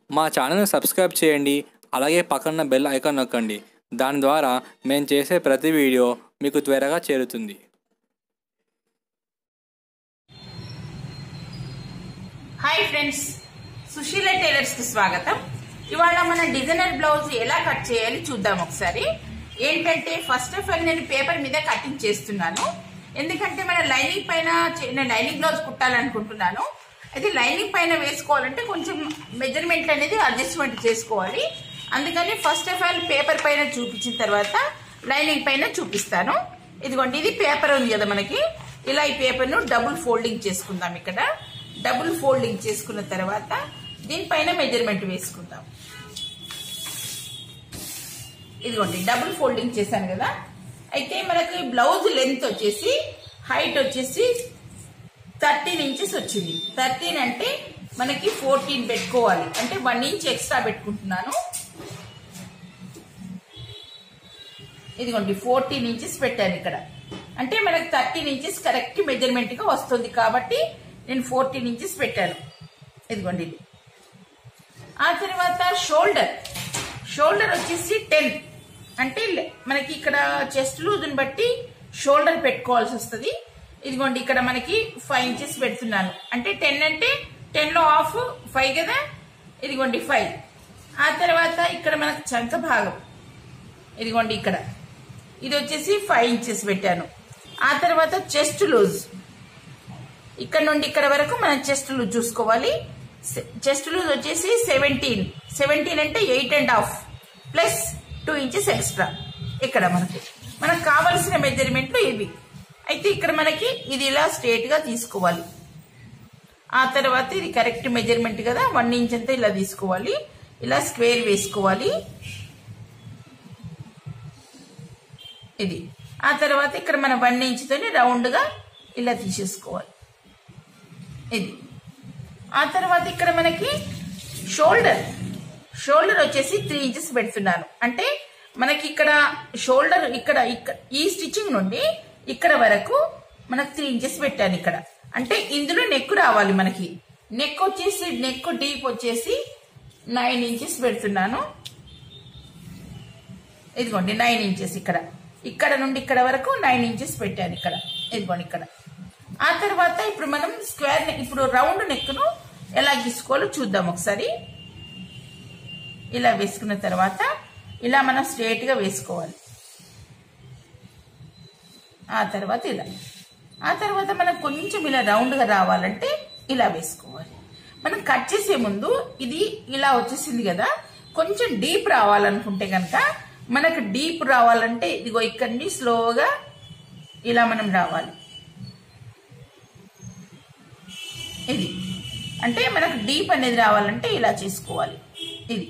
మా ఛానల్ని సబ్స్క్రైబ్ చేయండి. అలాగే పక్కన బెల్ ఐకాన్ నొక్కండి. దాని ద్వారా మేము చేసే ప్రతి వీడియో మీకు త్వరగా చేరుతుంది. హాయ్ ఫ్రెండ్స్, సుశీల టైలర్స్ కి స్వాగతం. ఇవాళ మన డిజైనర్ బ్లౌజ్ ఎలా కట్ చేయాలి చూద్దాం ఒకసారి. ఏంటంటే ఫస్ట్ ఆఫ్ ఆల్ నేను పేపర్ మీద కటింగ్ చేస్తున్నాను. ఎందుకంటే మన లైనింగ్ పైన నేను లైనింగ్ బ్లౌజ్ కుట్టాలనుకుంటున్నాను. అయితే లైనింగ్ పైన వేసుకోవాలంటే కొంచెం మెజర్మెంట్ అనేది అడ్జస్ట్మెంట్ చేసుకోవాలి. అందుకని ఫస్ట్ ఆఫ్ ఆల్ పేపర్ పైన చూపించిన తర్వాత లైనింగ్ పైన చూపిస్తాను. ఇదిగోండి, ఇది పేపర్ ఉంది కదా మనకి. ఇలా ఈ పేపర్ను డబుల్ ఫోల్డింగ్ చేసుకుందాం. ఇక్కడ డబుల్ ఫోల్డింగ్ చేసుకున్న తర్వాత దీనిపైన మెజర్మెంట్ వేసుకుందాం. ఇదిగోండి, డబుల్ ఫోల్డింగ్ చేశాను కదా. అయితే మనకి బ్లౌజ్ లెంత్ వచ్చేసి హైట్ వచ్చేసి 13 ఇంచెస్ వచ్చింది. 13 అంటే మనకి 14 పెట్టుకోవాలి. అంటే 1 ఇంచ్ ఎక్స్ట్రా పెట్టుకుంటున్నాను. ఇదిగోండి, 14 ఇంచెస్ పెట్టాను ఇక్కడ. అంటే మనకి 13 ఇంచెస్ కరెక్ట్ మెజర్మెంట్ గా వస్తుంది కాబట్టి నేను 14 ఇంచెస్ పెట్టాను. ఇదిగోండి ఇది. ఆ తర్వాత షోల్డర్ వచ్చేసి 10. అంటే మనకి ఇక్కడ చెస్ట్ లూజ్ని బట్టి షోల్డర్ పెట్టుకోవాల్సి వస్తుంది. ఇదిగోండి, ఇక్కడ మనకి 5 ఇంచెస్ పెడుతున్నాను. అంటే 10 అంటే 10 లో హాఫ్ 5 కదా. ఇదిగోండి 5. ఆ తర్వాత ఇక్కడ మనకు చంక భాగం, ఇదిగోండి ఇక్కడ ఇది వచ్చేసి 5 ఇంచెస్ పెట్టాను. ఆ తర్వాత చెస్ట్ లూజ్, ఇక్కడ నుండి ఇక్కడ వరకు మనం చెస్ట్ లూజ్ చూసుకోవాలి. చెస్ట్ లూజ్ వచ్చేసి 17 అంటే 8.5 ప్లస్ 2 ఇంచెస్ ఎక్స్ట్రా. ఇక్కడ మనకు కావలసిన మెజర్మెంట్లు ఇవి. అయితే ఇక్కడ మనకి ఇది ఇలా స్ట్రేట్ గా తీసుకోవాలి. ఆ తర్వాత ఇది కరెక్ట్ మెజర్మెంట్ కదా, 1 ఇంచ్ అంతా ఇలా తీసుకోవాలి. ఇలా స్క్వేర్ వేసుకోవాలి. ఇది. ఆ తర్వాత ఇక్కడ మనం 1 ఇంచ్ తోని రౌండ్ గా ఇలా తీసేసుకోవాలి. ఇది. ఆ తర్వాత ఇక్కడ మనకి షోల్డర్ వచ్చేసి 3 ఇంచెస్ పెడుతున్నాను. అంటే మనకి ఇక్కడ షోల్డర్ ఇక్కడ ఈ స్టిచ్చింగ్ నుండి ఇక్కడ వరకు మనకు 3 ఇంచెస్ పెట్టాను ఇక్కడ. అంటే ఇందులో నెక్ రావాలి మనకి. నెక్ డీప్ వచ్చేసి 9 ఇంచెస్ పెడుతున్నాను. ఇదిగోండి 9 ఇంచెస్ ఇక్కడ నుండి ఇక్కడ వరకు 9 ఇంచెస్ పెట్టాను ఇక్కడ. ఇదిగోండి ఇక్కడ. ఆ తర్వాత ఇప్పుడు మనం ఇప్పుడు రౌండ్ నెక్ ను ఎలా గీసుకోవాలో చూద్దాం ఒకసారి. ఇలా వేసుకున్న తర్వాత ఇలా మనం స్ట్రేట్ గా వేసుకోవాలి. ఆ తర్వాత ఇలా. ఆ తర్వాత మనం కొంచెం ఇలా రౌండ్ గా రావాలంటే ఇలా వేసుకోవాలి. మనం కట్ చేసే ముందు ఇది ఇలా వచ్చేసింది కదా, కొంచెం డీప్ రావాలనుకుంటే కనుక మనకు డీప్ రావాలంటే ఇదిగో ఇక్కడి నుంచి స్లోగా ఇలా మనం రావాలి. ఇది అంటే మనకు డీప్ అనేది రావాలంటే ఇలా చేసుకోవాలి. ఇది.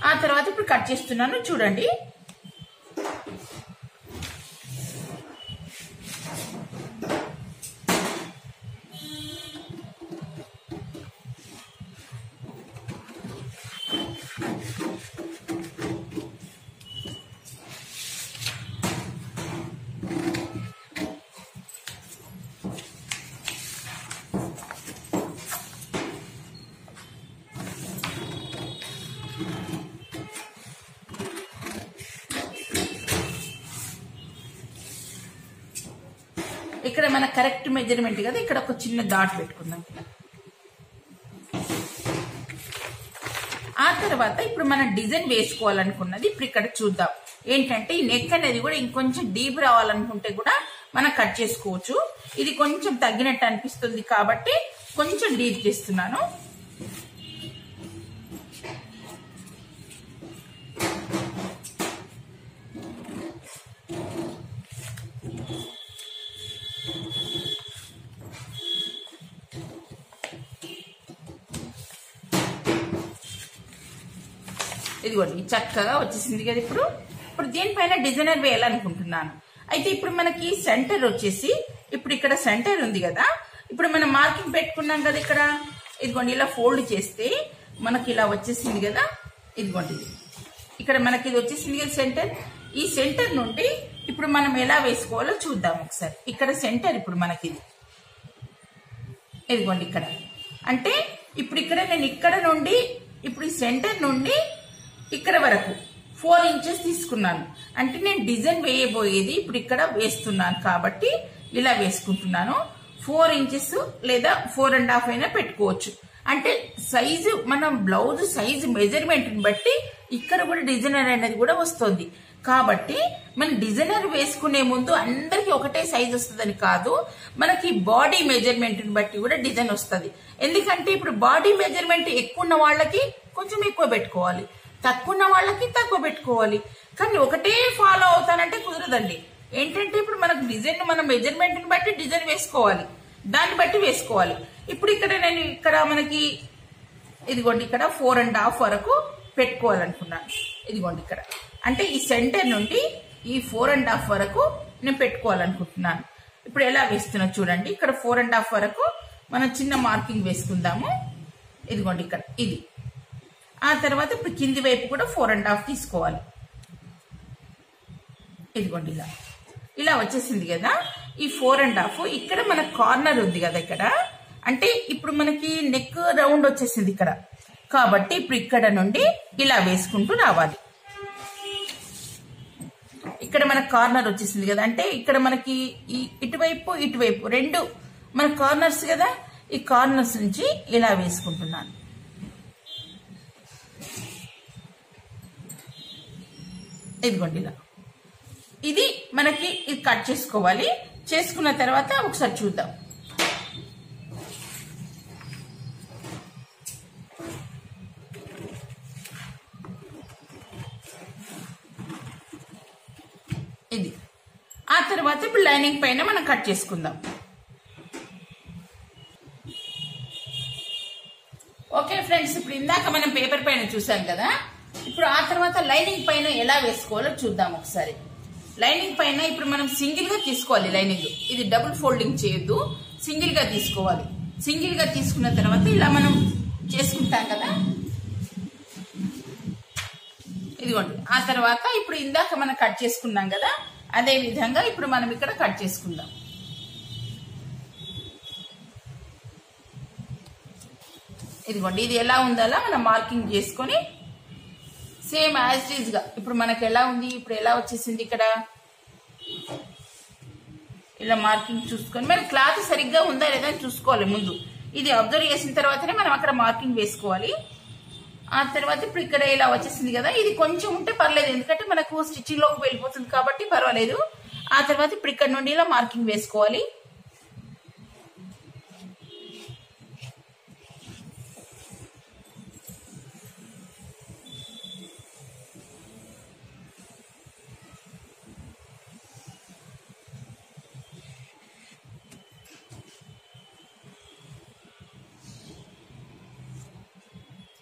ఆ తర్వాత ఇప్పుడు కట్ చేస్తున్నాను చూడండి. ఇక్కడ మన కరెక్ట్ మెజర్మెంట్ కదా, ఇక్కడ ఒక చిన్న డాట్ పెట్టుకుందాం. ఆ తర్వాత ఇప్పుడు మనం డిజైన్ వేసుకోవాలనుకున్నది ఇప్పుడు ఇక్కడ చూద్దాం. ఏంటంటే ఈ నెక్ అనేది కూడా ఇంకొంచెం డీప్ రావాలనుకుంటే కూడా మనం కట్ చేసుకోవచ్చు. ఇది కొంచెం తగ్గినట్టు అనిపిస్తుంది కాబట్టి కొంచెం డీప్ చేస్తున్నాను. ఇదిగోండి చక్కగా వచ్చేసింది కదా. ఇప్పుడు దీనిపైన డిజైనర్ వేయాలనుకుంటున్నాను. అయితే ఇప్పుడు మనకి సెంటర్ వచ్చేసి ఇప్పుడు ఇక్కడ సెంటర్ ఉంది కదా, ఇప్పుడు మనం మార్కింగ్ పెట్టుకున్నాం కదా ఇక్కడ. ఇదిగోండి ఇలా ఫోల్డ్ చేస్తే మనకి ఇలా వచ్చేసింది కదా. ఇదిగోండి ఇక్కడ మనకి ఇది వచ్చేసింది కదా సెంటర్. ఈ సెంటర్ నుండి ఇప్పుడు మనం ఎలా వేసుకోవాలో చూద్దాం ఒకసారి. ఇక్కడ సెంటర్ ఇప్పుడు మనకి ఇదిగోండి ఇక్కడ. అంటే ఇప్పుడు ఇక్కడ నేను ఇక్కడ నుండి ఇప్పుడు ఈ సెంటర్ నుండి ఇక్కడ వరకు 4 ఇంచెస్ తీసుకున్నాను. అంటే నేను డిజైన్ వేయబోయేది ఇప్పుడు ఇక్కడ వేస్తున్నాను కాబట్టి ఇలా వేసుకుంటున్నాను. 4 ఇంచెస్ లేదా 4.5 అయినా పెట్టుకోవచ్చు. అంటే సైజు మనం బ్లౌజ్ సైజు మెజర్మెంట్ బట్టి ఇక్కడ కూడా డిజైనర్ అనేది కూడా వస్తుంది. కాబట్టి మన డిజైనర్ వేసుకునే ముందు అందరికి ఒకటే సైజ్ వస్తుందని కాదు, మనకి బాడీ మెజర్మెంట్ బట్టి కూడా డిజైన్ వస్తుంది. ఎందుకంటే ఇప్పుడు బాడీ మెజర్మెంట్ ఎక్కువ ఉన్న వాళ్ళకి కొంచెం ఎక్కువ పెట్టుకోవాలి, తక్కువ ఉన్న వాళ్ళకి తక్కువ పెట్టుకోవాలి. కానీ ఒకటే ఫాలో అవుతానంటే కుదరదండి. ఏంటంటే ఇప్పుడు మనకు డిజైన్ మన మెజర్మెంట్ బట్టి డిజైన్ వేసుకోవాలి, దాన్ని బట్టి వేసుకోవాలి. ఇప్పుడు ఇక్కడ నేను ఇక్కడ మనకి ఇదిగోండి ఇక్కడ 4.5 వరకు పెట్టుకోవాలనుకున్నాను. ఇదిగోండి ఇక్కడ అంటే ఈ సెంటర్ నుండి ఈ 4.5 వరకు నేను పెట్టుకోవాలనుకుంటున్నాను. ఇప్పుడు ఎలా వేస్తున్నా చూడండి. ఇక్కడ 4.5 వరకు మనం చిన్న మార్కింగ్ వేసుకుందాము. ఇదిగోండి ఇక్కడ ఇది. ఆ తర్వాత ఇప్పుడు కింది వైపు కూడా 4.5 తీసుకోవాలి. ఇదిగోండి ఇలా ఇలా వచ్చేసింది కదా. ఈ 4.5 ఇక్కడ మన కార్నర్ ఉంది కదా ఇక్కడ, అంటే ఇప్పుడు మనకి నెక్ రౌండ్ వచ్చేసింది ఇక్కడ కాబట్టి ఇప్పుడు ఇక్కడ నుండి ఇలా వేసుకుంటూ రావాలి. ఇక్కడ మన కార్నర్ వచ్చేసింది కదా, అంటే ఇక్కడ మనకి ఇటువైపు ఇటువైపు రెండు మన కార్నర్స్ కదా, ఈ కార్నర్స్ నుంచి ఇలా వేసుకుంటున్నాను. ఇదిగోండి ఇలా ఇది మనకి ఇది కట్ చేసుకోవాలి. చేసుకున్న తర్వాత ఒకసారి చూద్దాం. ఇది ఆ తర్వాత ఇప్పుడు లైనింగ్ పైన మనం కట్ చేసుకుందాం. ఓకే ఫ్రెండ్స్, ఇప్పుడు ఇందాక మనం పేపర్ పైన చూసాం కదా, ఇప్పుడు ఆ తర్వాత లైనింగ్ పైన ఎలా వేసుకోవాలో చూద్దాం ఒకసారి. లైనింగ్ పైన ఇప్పుడు మనం సింగిల్ గా తీసుకోవాలి. లైనింగ్ ఇది డబుల్ ఫోల్డింగ్ చేయొద్దు, సింగిల్ గా తీసుకోవాలి. సింగిల్ గా తీసుకున్న తర్వాత ఇలా మనం చేసుకుంటాం కదా. ఇదిగోండి ఆ తర్వాత ఇప్పుడు ఇందాక మనం కట్ చేసుకున్నాం కదా, అదే విధంగా ఇప్పుడు మనం ఇక్కడ కట్ చేసుకుందాం. ఇదిగోండి ఇది ఎలా ఉందో అలా మనం మార్కింగ్ చేసుకొని సేమ్ యాజ్ ఈజ్ గా ఇప్పుడు మనకి ఎలా ఉంది, ఇప్పుడు ఎలా వచ్చేసింది ఇక్కడ ఇలా మార్కింగ్ చూసుకొని మరి క్లాత్ సరిగ్గా ఉందా లేదా అని చూసుకోవాలి ముందు. ఇది అబ్జర్వ్ చేసిన తర్వాతనే మనం అక్కడ మార్కింగ్ వేసుకోవాలి. ఆ తర్వాత ఇప్పుడు ఇక్కడ ఇలా వచ్చేసింది కదా, ఇది కొంచెం ఉంటే పర్లేదు ఎందుకంటే మనకు స్టిచ్చింగ్ లోకి వెళ్ళిపోతుంది కాబట్టి పర్వాలేదు. ఆ తర్వాత ఇప్పుడు ఇక్కడ నుండి ఇలా మార్కింగ్ వేసుకోవాలి.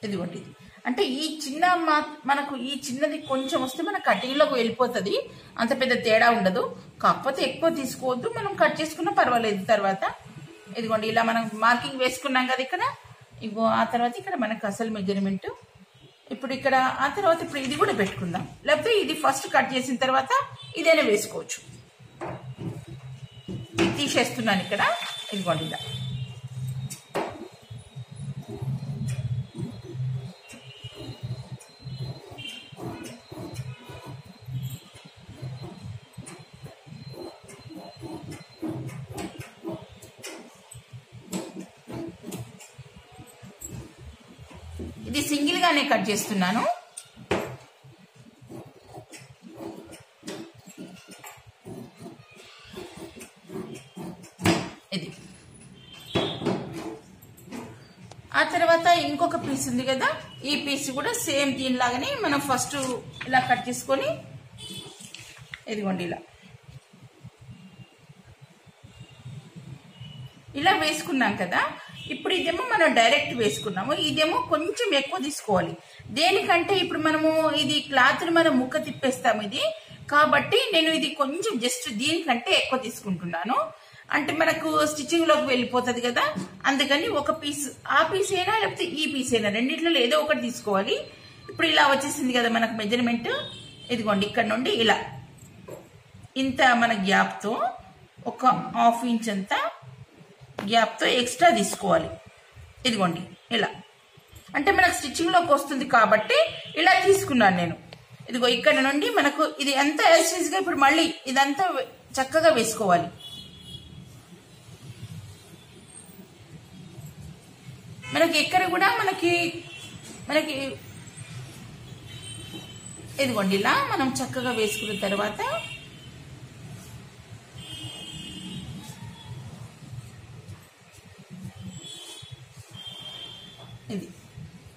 ఇదిగోండి అంటే ఈ చిన్న మనకు ఈ చిన్నది కొంచెం వస్తే మన కటింగ్ లోకి వెళ్ళిపోతుంది, అంత పెద్ద తేడా ఉండదు. కాకపోతే ఎక్కువ తీసుకోవద్దు, మనం కట్ చేసుకున్నా పర్వాలేదు. తర్వాత ఇదిగోండి ఇలా మనం మార్కింగ్ వేసుకున్నాం కదా ఇక్కడ, ఇగో ఆ తర్వాత ఇక్కడ మనకు అసలు మెజర్మెంట్ ఇప్పుడు ఇక్కడ. ఆ తర్వాత ఇప్పుడు ఇది కూడా పెట్టుకుందాం, లేకపోతే ఇది ఫస్ట్ కట్ చేసిన తర్వాత ఇదైనా వేసుకోవచ్చు. ఇది తీసేస్తున్నాను ఇక్కడ. ఇదిగోండి ఇలా ఇది సింగిల్ గానే కట్ చేస్తున్నాను. ఇది ఆ తర్వాత ఇంకొక పీస్ ఉంది కదా, ఈ పీస్ కూడా సేమ్ దీనిలాగానే మనం ఫస్ట్ ఇలా కట్ చేసుకొని ఇదిగోండి ఇలా వేసుకున్నాం కదా. ఇప్పుడు ఇదేమో మనం డైరెక్ట్ వేసుకున్నాము, ఇదేమో కొంచెం ఎక్కువ తీసుకోవాలి. దేనికంటే ఇప్పుడు మనము ఇది క్లాత్ ని మనం ముక్క తిప్పేస్తాము ఇది కాబట్టి నేను ఇది కొంచెం జస్ట్ దీనికంటే ఎక్కువ తీసుకుంటున్నాను. అంటే మనకు స్టిచ్చింగ్ లోకి వెళ్ళిపోతుంది కదా, అందుకని ఒక పీస్ ఆ పీస్ అయినా లేకపోతే ఈ పీస్ అయినా రెండిట్లో ఏదో ఒకటి తీసుకోవాలి. ఇప్పుడు ఇలా వచ్చేసింది కదా మనకు మెజర్మెంట్. ఇదిగోండి ఇక్కడ నుండి ఇలా ఇంత మన గ్యాప్ తో ఒక ½ ఇంచ్ అంతా గ్యాప్ తో ఎక్స్ట్రా తీసుకోవాలి. ఇదిగోండి ఇలా అంటే మనకు స్టిచ్చింగ్ లోకి వస్తుంది కాబట్టి ఇలా తీసుకున్నాను నేను. ఇదిగో ఇక్కడ నుండి మనకు ఇది ఎంత యాసిడ్గా ఇప్పుడు మళ్ళీ ఇదంతా చక్కగా వేసుకోవాలి. మనకి ఎక్కడ కూడా మనకి ఇదిగోండి ఇలా మనం చక్కగా వేసుకున్న తర్వాత ఇది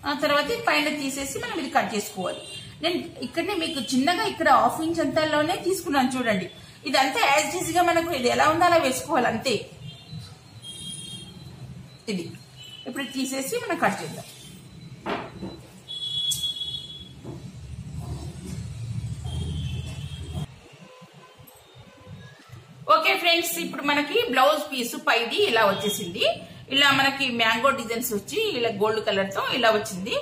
ఆ తర్వాత పైన తీసేసి మనం ఇది కట్ చేసుకోవాలి. నేను ఇక్కడనే మీకు చిన్నగా ఇక్కడ 1/2 ఇంచ్ అంతలోనే తీసుకున్నాను చూడండి. ఇదంతా యాజ్ ఈజీగా మనకు ఇది ఎలా ఉందో అలా వేసుకోవాలి అంతే. ఇది ఇప్పుడు తీసేసి మనం కట్ చేద్దాం. ఓకే ఫ్రెండ్స్, ఇప్పుడు మనకి బ్లౌజ్ పీస్ పైది ఇలా వచ్చేసింది. ఇలా మనకి మ్యాంగో డిజైన్స్ వచ్చి ఇలా గోల్డ్ కలర్ తో ఇలా వచ్చింది.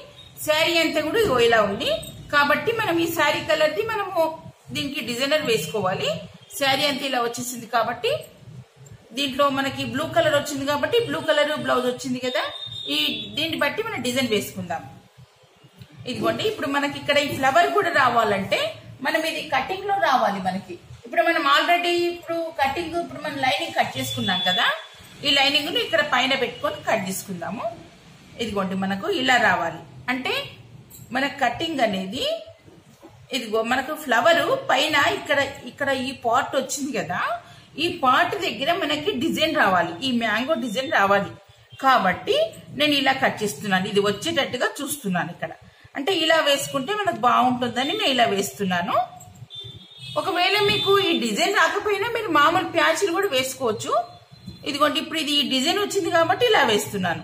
శారీ అంతా కూడా ఇలా ఉంది కాబట్టి మనం ఈ శారీ కలర్ ది మనము దీనికి డిజైనర్ వేసుకోవాలి. శారీ అంతా ఇలా వచ్చేసింది కాబట్టి దీంట్లో మనకి బ్లూ కలర్ వచ్చింది కాబట్టి బ్లూ కలర్ బ్లౌజ్ వచ్చింది కదా, దీన్ని బట్టి మనం డిజైన్ వేసుకుందాం. ఇదిగోండి ఇప్పుడు మనకి ఇక్కడ ఈ ఫ్లవర్ కూడా రావాలంటే మనం ఇది కటింగ్ లో రావాలి మనకి. ఇప్పుడు మనం ఆల్రెడీ ఇప్పుడు మనం లైనింగ్ కట్ చేసుకున్నాం కదా, ఈ లైనింగ్ ను ఇక్కడ పైన పెట్టుకొని కట్ చేసుకుందాము. ఇదిగోండి మనకు ఇలా రావాలి. అంటే మన కటింగ్ అనేది ఇదిగో మనకు ఫ్లవర్ పైన ఇక్కడ ఈ పార్ట్ వచ్చింది కదా, ఈ పార్ట్ దగ్గర మనకి డిజైన్ రావాలి, ఈ మ్యాంగో డిజైన్ రావాలి. కాబట్టి నేను ఇలా కట్ చేస్తున్నాను, ఇది వచ్చేటట్టుగా చూస్తున్నాను ఇక్కడ. అంటే ఇలా వేసుకుంటే మనకు బాగుంటుందని నేను ఇలా వేస్తున్నాను. ఒకవేళ మీకు ఈ డిజైన్ రాకపోయినా మీరు మామూలు ప్యాచ్లు కూడా వేసుకోవచ్చు. ఇదిగోండి ఇప్పుడు ఇది ఈ డిజైన్ వచ్చింది కాబట్టి ఇలా వేస్తున్నాను.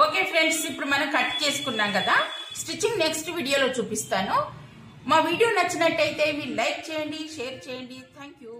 ఓకే ఫ్రెండ్స్, ఇప్పుడు మనం కట్ చేసుకున్నాం కదా, స్టిచ్చింగ్ నెక్స్ట్ వీడియోలో చూపిస్తాను. మా వీడియో నచ్చినట్టయితే మీరు లైక్ చేయండి, షేర్ చేయండి. Thank you.